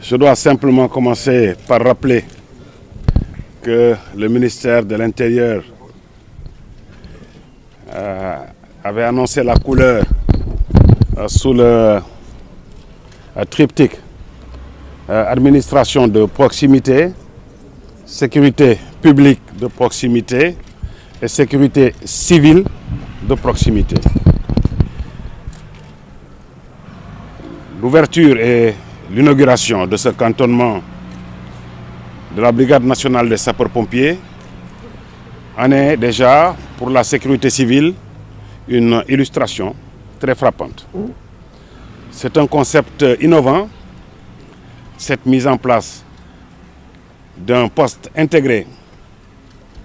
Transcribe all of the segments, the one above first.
Je dois simplement commencer par rappeler que le ministère de l'Intérieur avait annoncé la couleur sous le triptyque administration de proximité, sécurité publique de proximité et sécurité civile de proximité. L'ouverture et l'inauguration de ce cantonnement de la Brigade nationale des sapeurs-pompiers en est déjà, pour la sécurité civile, une illustration très frappante. C'est un concept innovant, cette mise en place d'un poste intégré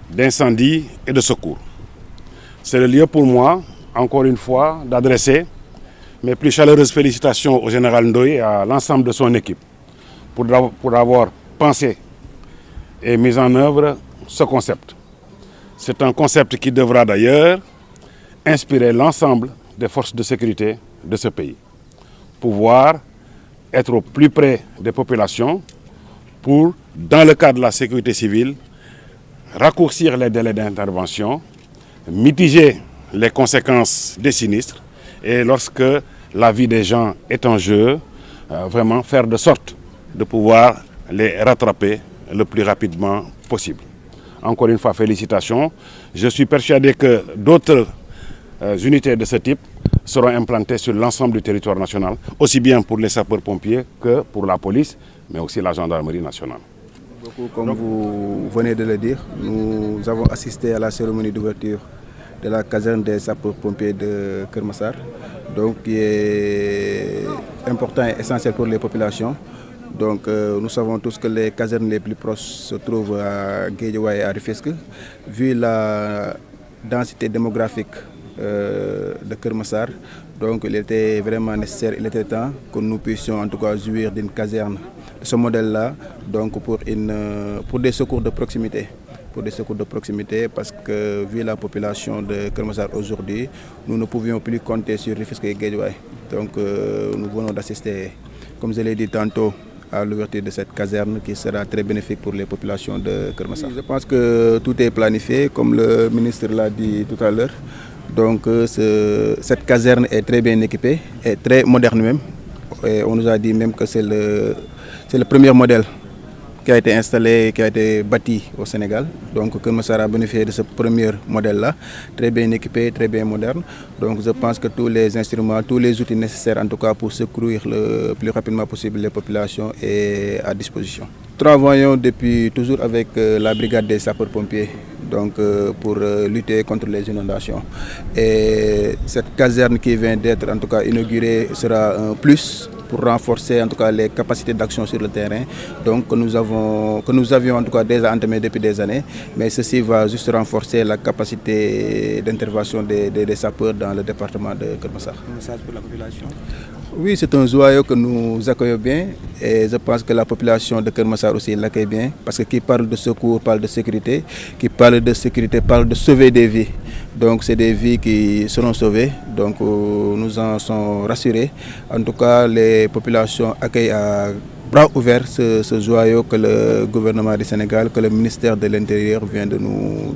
d'incendie et de secours. C'est le lieu pour moi, encore une fois, d'adresser mes plus chaleureuses félicitations au général Ndoye et à l'ensemble de son équipe pour avoir pensé et mis en œuvre ce concept. C'est un concept qui devra d'ailleurs inspirer l'ensemble des forces de sécurité de ce pays. Pouvoir être au plus près des populations pour, dans le cadre de la sécurité civile, raccourcir les délais d'intervention, mitiger les conséquences des sinistres et lorsque la vie des gens est en jeu, vraiment faire de sorte de pouvoir les rattraper le plus rapidement possible. Encore une fois, félicitations. Je suis persuadé que d'autres unités de ce type seront implantées sur l'ensemble du territoire national, aussi bien pour les sapeurs-pompiers que pour la police, mais aussi la gendarmerie nationale. Comme vous venez de le dire, nous avons assisté à la cérémonie d'ouverture de la caserne des sapeurs-pompiers de Keur Massar, donc qui est important et essentiel pour les populations. Donc nous savons tous que les casernes les plus proches se trouvent à Guédiawaye et à Rufisque. Vu la densité démographique de Keur Massar, donc il était vraiment nécessaire, il était temps que nous puissions en tout cas jouir d'une caserne de ce modèle-là, donc pour des secours de proximité. Pour des secours de proximité, parce que vu la population de Keur Massar aujourd'hui, nous ne pouvions plus compter sur Rufisque et Guédiawaye. Donc nous venons d'assister, comme je l'ai dit tantôt, à l'ouverture de cette caserne qui sera très bénéfique pour les populations de Keur Massar. Je pense que tout est planifié, comme le ministre l'a dit tout à l'heure. Donc cette caserne est très bien équipée, et très moderne même. Et on nous a dit même que c'est le premier modèle qui a été installé, qui a été bâti au Sénégal. Donc Keur Massar a bénéficié de ce premier modèle-là, très bien équipé, très bien moderne. Donc je pense que tous les instruments, tous les outils nécessaires en tout cas pour secourir le plus rapidement possible les populations est à disposition. Nous travaillons depuis toujours avec la brigade des sapeurs-pompiers, donc pour lutter contre les inondations. Et cette caserne qui vient d'être en tout cas inaugurée sera un plus pour renforcer en tout cas les capacités d'action sur le terrain, donc que nous avions en tout cas déjà entamé depuis des années, mais ceci va juste renforcer la capacité d'intervention des sapeurs dans le département de Keur Massar. Un message pour la population? Oui, c'est un joyau que nous accueillons bien et je pense que la population de Keur Massar aussi l'accueille bien, parce que qui parle de secours parle de sécurité, qui parle de sécurité parle de sauver des vies. Donc c'est des vies qui seront sauvées, donc nous en sommes rassurés. En tout cas, les populations accueillent à bras ouverts ce joyau que le gouvernement du Sénégal, que le ministère de l'Intérieur vient de nous